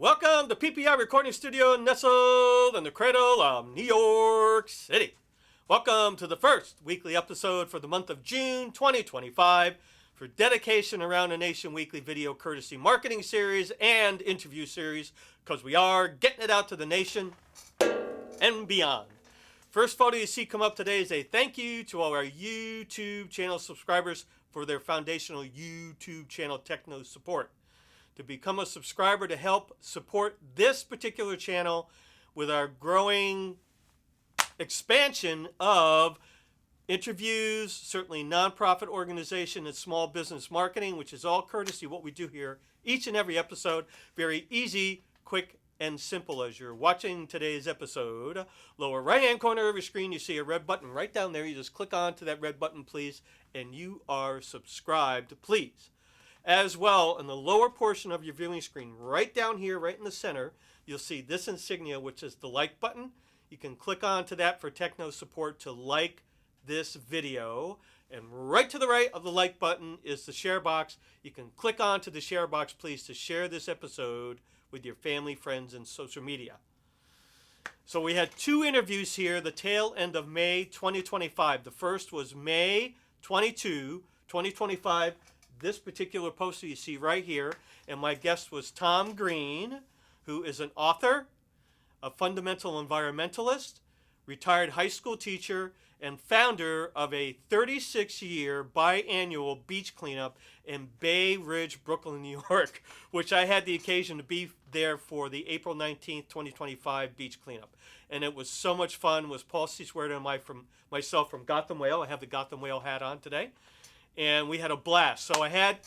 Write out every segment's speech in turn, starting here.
Welcome to PPI Recording Studio nestled in the cradle of New York City. Welcome to the first weekly episode for the month of June 2025 for Dedication Around the Nation weekly video courtesy marketing series and interview series, because we are getting it out to the nation and beyond. First photo you see come up today is a thank you to all our YouTube channel subscribers for their foundational YouTube channel techno support. To become a subscriber to help support this particular channel with our growing expansion of interviews, certainly nonprofit organization and small business marketing, which is all courtesy of what we do here each and every episode. Very easy, quick, and simple. As you're watching today's episode, lower right hand corner of your screen you see a red button right down there. You just click on to that red button, please, and you are subscribed, please. As well, in the lower portion of your viewing screen, right down here, right in the center, you'll see this insignia, which is the like button. You can click on to that for techno support to like this video. And right to the right of the like button is the share box. You can click on to the share box, please, to share this episode with your family, friends, and social media. So we had two interviews here, the tail end of May 2025. The first was May 22, 2025. This particular poster you see right here, and my guest was Tom Greene, who is an author, a fundamental environmentalist, retired high school teacher, and founder of a 36-year biannual beach cleanup in Bay Ridge, Brooklyn, New York, which I had the occasion to be there for the April 19th, 2025 beach cleanup. And it was so much fun. It was Paul C. Swearden and myself from Gotham Whale. I have the Gotham Whale hat on today. And we had a blast. So I had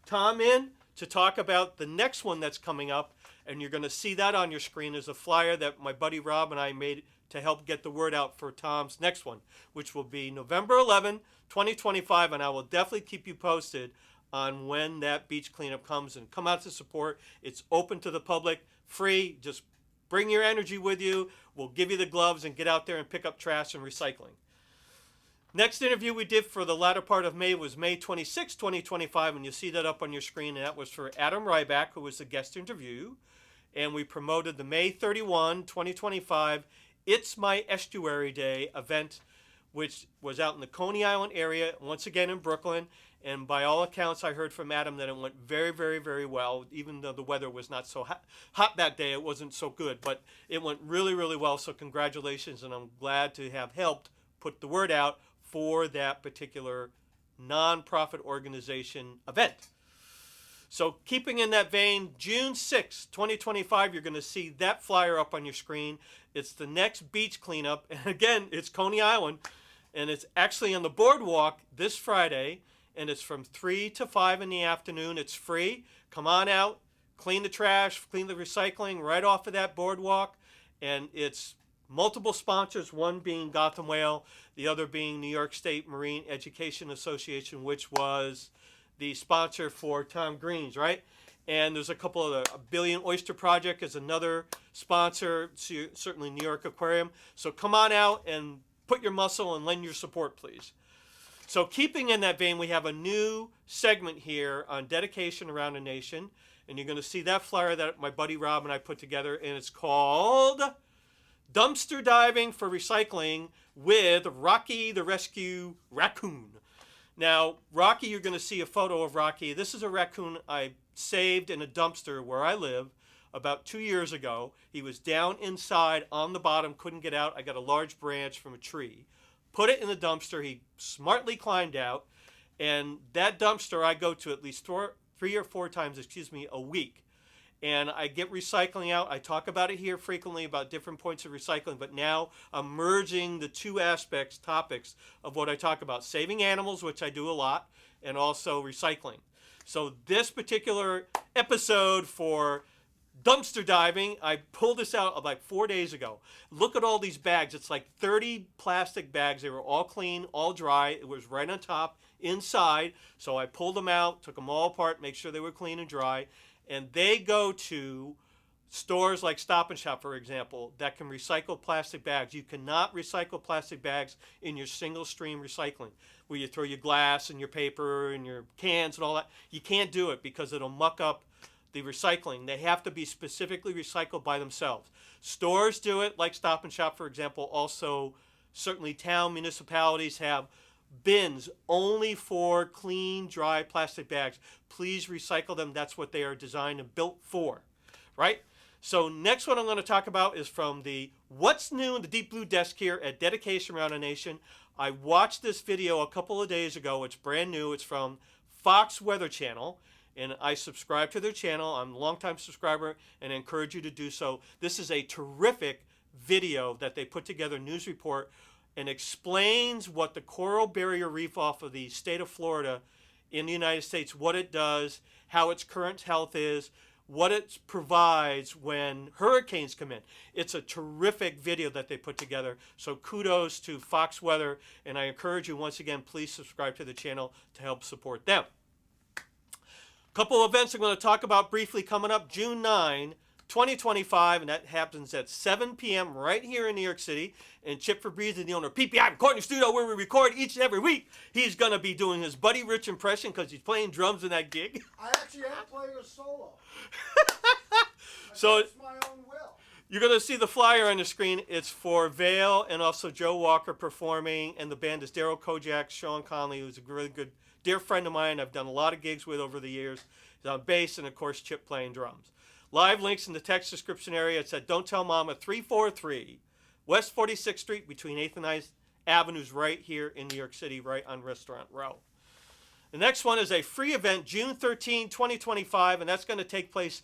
Tom in to talk about the next one that's coming up, and you're going to see that on your screen. There's a flyer that my buddy Rob and I made to help get the word out for Tom's next one, which will be November 11, 2025, and I will definitely keep you posted on when that beach cleanup comes. And come out to support. It's open to the public, free. Just bring your energy with you. We'll give you the gloves and get out there and pick up trash and recycling. Next interview we did for the latter part of May was May 26, 2025, and you'll see that up on your screen, and that was for Adam Riback, who was the guest interview, and we promoted the May 31, 2025 It's My Estuary Day event, which was out in the Coney Island area, once again in Brooklyn, and by all accounts I heard from Adam that it went very, very, very well. Even though the weather was not so hot that day, it wasn't so good, but it went really, really well, so congratulations, and I'm glad to have helped put the word out for that particular nonprofit organization event. So keeping in that vein, June 6, 2025, you're going to see that flyer up on your screen. It's the next beach cleanup. And again, it's Coney Island. And it's actually on the boardwalk this Friday. And it's from 3 to 5 in the afternoon. It's free. Come on out, clean the trash, clean the recycling right off of that boardwalk. And it's multiple sponsors, one being Gotham Whale, the other being New York State Marine Education Association, which was the sponsor for Tom Greene's, right? And there's a couple of a Billion Oyster Project is another sponsor, certainly New York Aquarium. So come on out and put your muscle and lend your support, please. So keeping in that vein, we have a new segment here on Dedication Around the Nation. And you're going to see that flyer that my buddy Rob and I put together, and it's called Dumpster Diving for Recycling with Rocky the Rescue Raccoon. Now, Rocky, you're going to see a photo of Rocky. This is a raccoon I saved in a dumpster where I live about 2 years ago. He was down inside on the bottom, couldn't get out. I got a large branch from a tree, put it in the dumpster. He smartly climbed out, and that dumpster I go to at least 3 or 4 times, a week. And I get recycling out. I talk about it here frequently about different points of recycling, but now I'm merging the two topics of what I talk about. Saving animals, which I do a lot, and also recycling. So this particular episode for dumpster diving, I pulled this out like 4 days ago. Look at all these bags. It's like 30 plastic bags. They were all clean, all dry. It was right on top, inside. So I pulled them out, took them all apart, make sure they were clean and dry. And they go to stores like Stop and Shop, for example, that can recycle plastic bags. You cannot recycle plastic bags in your single stream recycling, where you throw your glass and your paper and your cans and all that. You can't do it because it'll muck up the recycling. They have to be specifically recycled by themselves. Stores do it, like Stop and Shop, for example. Also, certainly town municipalities have bins only for clean, dry plastic bags. Please recycle them. That's what they are designed and built for, right? So next one I'm going to talk about is from the What's New in the Deep Blue desk here at Dedication Around the Nation. I watched this video a couple of days ago. It's brand new. It's from Fox Weather Channel, and I subscribe to their channel. I'm a longtime subscriber, and I encourage you to do so. This is a terrific video that they put together, news report, and explains what the coral barrier reef off of the state of Florida in the United States, what it does, how its current health is, what it provides when hurricanes come in. It's a terrific video that they put together. So kudos to Fox Weather, and I encourage you once again, please subscribe to the channel to help support them. A couple of events I'm going to talk about briefly coming up. June 9, 2025, and that happens at 7 p.m. right here in New York City. And Chip Fabrizi, the owner of PPI Recording Studio, where we record each and every week, he's going to be doing his Buddy Rich impression because he's playing drums in that gig. I actually am playing a solo. So it's my own will. You're going to see the flyer on the screen. It's for VAYLE and also Joe Walker performing, and the band is Daryl Kojak, Sean Conley, who's a really good, dear friend of mine. I've done a lot of gigs with over the years. He's on bass, and of course Chip playing drums. Live links in the text description area. It's at Don't Tell Mama, 343 West 46th Street between 8th and 9th Avenues right here in New York City, right on Restaurant Row. The next one is a free event, June 13, 2025, and that's going to take place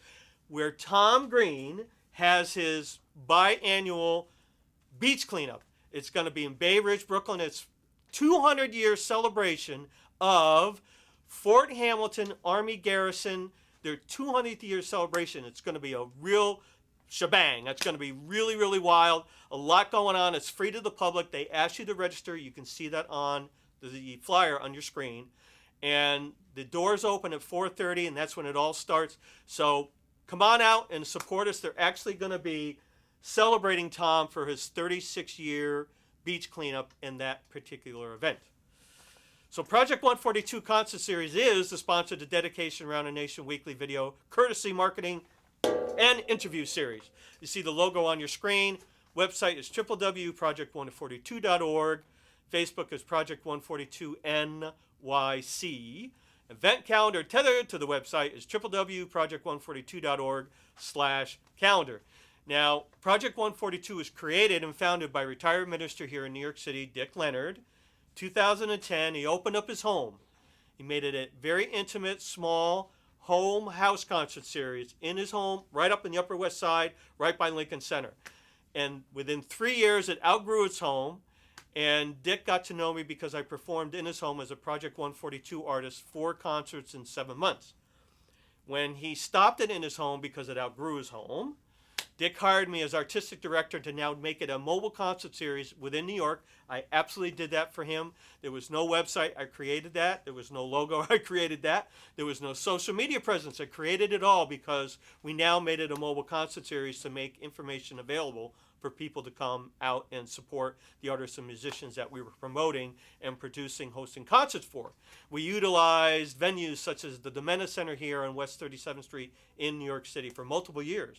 where Tom Greene has his biannual beach cleanup. It's going to be in Bay Ridge, Brooklyn. It's 200-year celebration of Fort Hamilton Army Garrison, their 200th year celebration. It's going to be a real shebang. That's going to be really, really wild. A lot going on. It's free to the public. They ask you to register. You can see that on the flyer on your screen. And the doors open at 4:30, and that's when it all starts. So come on out and support us. They're actually going to be celebrating Tom for his 36-year beach cleanup in that particular event. So Project 142 Concert Series is the sponsor of the Dedication Around the Nation weekly video, courtesy marketing, and interview series. You see the logo on your screen. Website is www.project142.org. Facebook is Project 142 NYC. Event calendar tethered to the website is www.project142.org/calendar. Now, Project 142 was created and founded by retired minister here in New York City, Dick Leonard. 2010, he opened up his home. He made it a very intimate, small home house concert series in his home, right up in the Upper West Side, right by Lincoln Center. And within 3 years, it outgrew its home. And Dick got to know me because I performed in his home as a Project 142 artist, 4 concerts in 7 months. When he stopped it in his home because it outgrew his home, Dick hired me as artistic director to now make it a mobile concert series within New York. I absolutely did that for him. There was no website. I created that. There was no logo. I created that. There was no social media presence. I created it all because we now made it a mobile concert series to make information available for people to come out and support the artists and musicians that we were promoting and producing, hosting concerts for. We utilized venues such as the Domena Center here on West 37th Street in New York City for multiple years.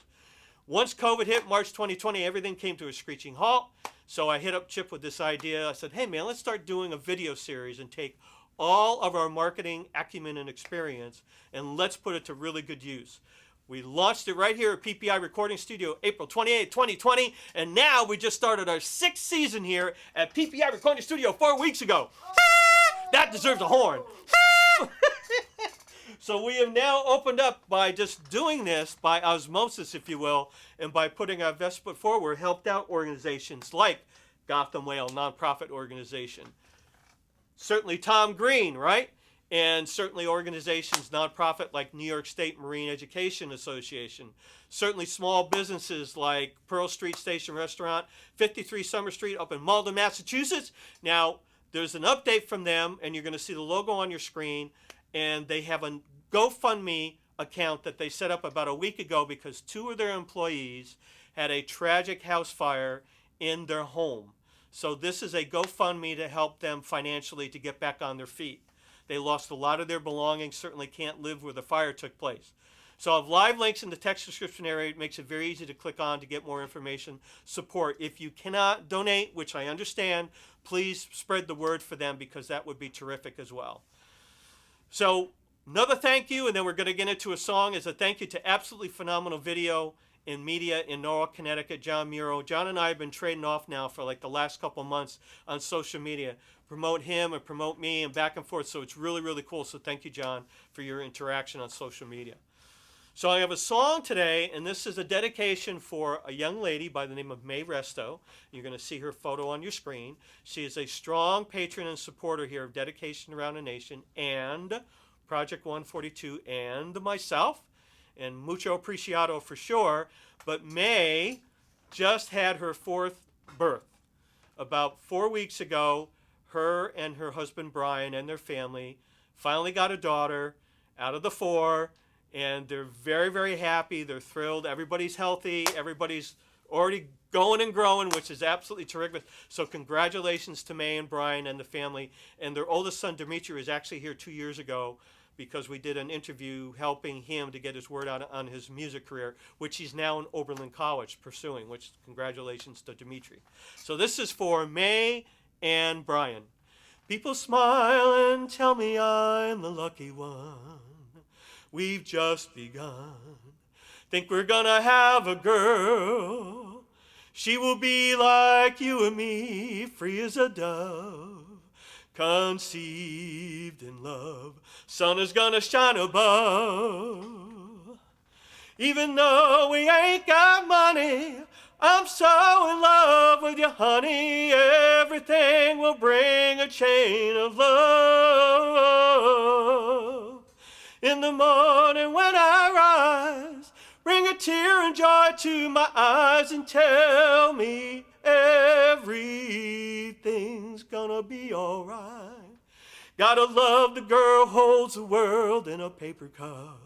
Once COVID hit, March 2020, everything came to a screeching halt. So I hit up Chip with this idea. I said, hey man, let's start doing a video series and take all of our marketing acumen and experience and let's put it to really good use. We launched it right here at PPI Recording Studio, April 28, 2020. And now we just started our 6th season here at PPI Recording Studio 4 weeks ago. That deserves a horn. So we have now opened up by just doing this by osmosis, if you will, and by putting our best foot forward, helped out organizations like Gotham Whale, nonprofit organization. Certainly Tom Greene, right? And certainly organizations, nonprofit like New York State Marine Education Association. Certainly small businesses like Pearl Street Station Restaurant, 53 Summer Street up in Malden, Massachusetts. Now, there's an update from them, and you're going to see the logo on your screen. And they have a GoFundMe account that they set up about a week ago because 2 of their employees had a tragic house fire in their home. So this is a GoFundMe to help them financially to get back on their feet. They lost a lot of their belongings, certainly can't live where the fire took place. So I'll have live links in the text description area. It makes it very easy to click on to get more information, support. If you cannot donate, which I understand, please spread the word for them because that would be terrific as well. So another thank you, and then we're going to get into a song, is a thank you to absolutely phenomenal video and media in Norwalk, Connecticut, John Muro. John and I have been trading off now for like the last couple months on social media. Promote him and promote me and back and forth. So it's really, really cool. So thank you, John, for your interaction on social media. So I have a song today, and this is a dedication for a young lady by the name of RESTO. You're going to see her photo on your screen. She is a strong patron and supporter here of Dedication Around the Nation and Project 142 and myself, and mucho apreciado for sure. But May just had her 4th birth. About 4 weeks ago, her and her husband Brian and their family finally got a daughter out of the 4. And they're very, very happy. They're thrilled. Everybody's healthy. Everybody's already going and growing, which is absolutely terrific. So congratulations to May and Brian and the family. And their oldest son, Dimitri, was actually here 2 years ago because we did an interview helping him to get his word out on his music career, which he's now in Oberlin College pursuing, which congratulations to Dimitri. So this is for May and Brian. People smile and tell me I'm the lucky one. We've just begun. Think we're gonna have a girl. She will be like you and me, free as a dove, conceived in love. Sun is gonna shine above. Even though we ain't got money, I'm so in love with you, honey. Everything will bring a chain of love. In the morning when I rise, bring a tear and joy to my eyes and tell me everything's gonna be alright. Gotta love the girl holds the world in a paper cup.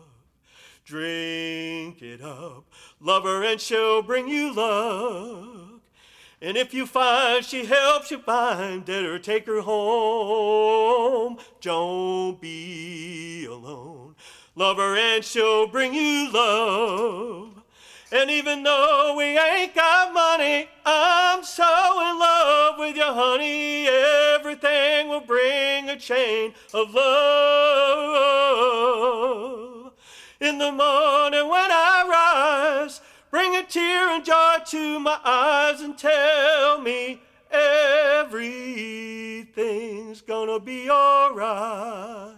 Drink it up, love her and she'll bring you luck. And if you find she helps you find it or take her home, don't be alone. Love her and she'll bring you love. And even though we ain't got money, I'm so in love with you, honey. Everything will bring a chain of love. In the morning when I rise, bring a tear and joy to my eyes and tell me everything's gonna be alright.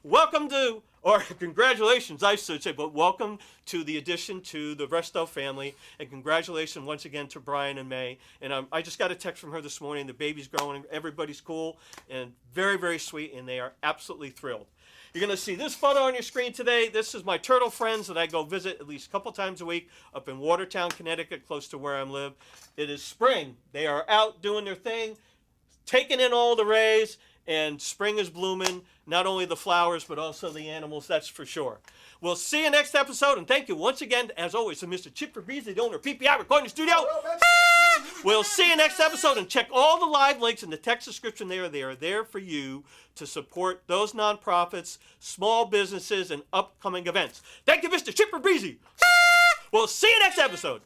Welcome to, or congratulations, I should say, but welcome to the addition to the RESTO family, and congratulations once again to Brian and May. And I just got a text from her this morning. The baby's growing, everybody's cool, and very, very sweet, and they are absolutely thrilled. You're going to see this photo on your screen today. This is my turtle friends that I go visit at least a couple times a week up in Watertown, Connecticut, close to where I live. It is spring. They are out doing their thing, taking in all the rays, and spring is blooming. Not only the flowers, but also the animals, that's for sure. We'll see you next episode, and thank you once again, as always, to Mr. Chip Fabrizi, the owner of PPI Recording Studio. We'll see you next episode, and check all the live links in the text description there. They are there for you to support those nonprofits, small businesses, and upcoming events. Thank you, Mr. Chip Fabrizi. We'll see you next episode.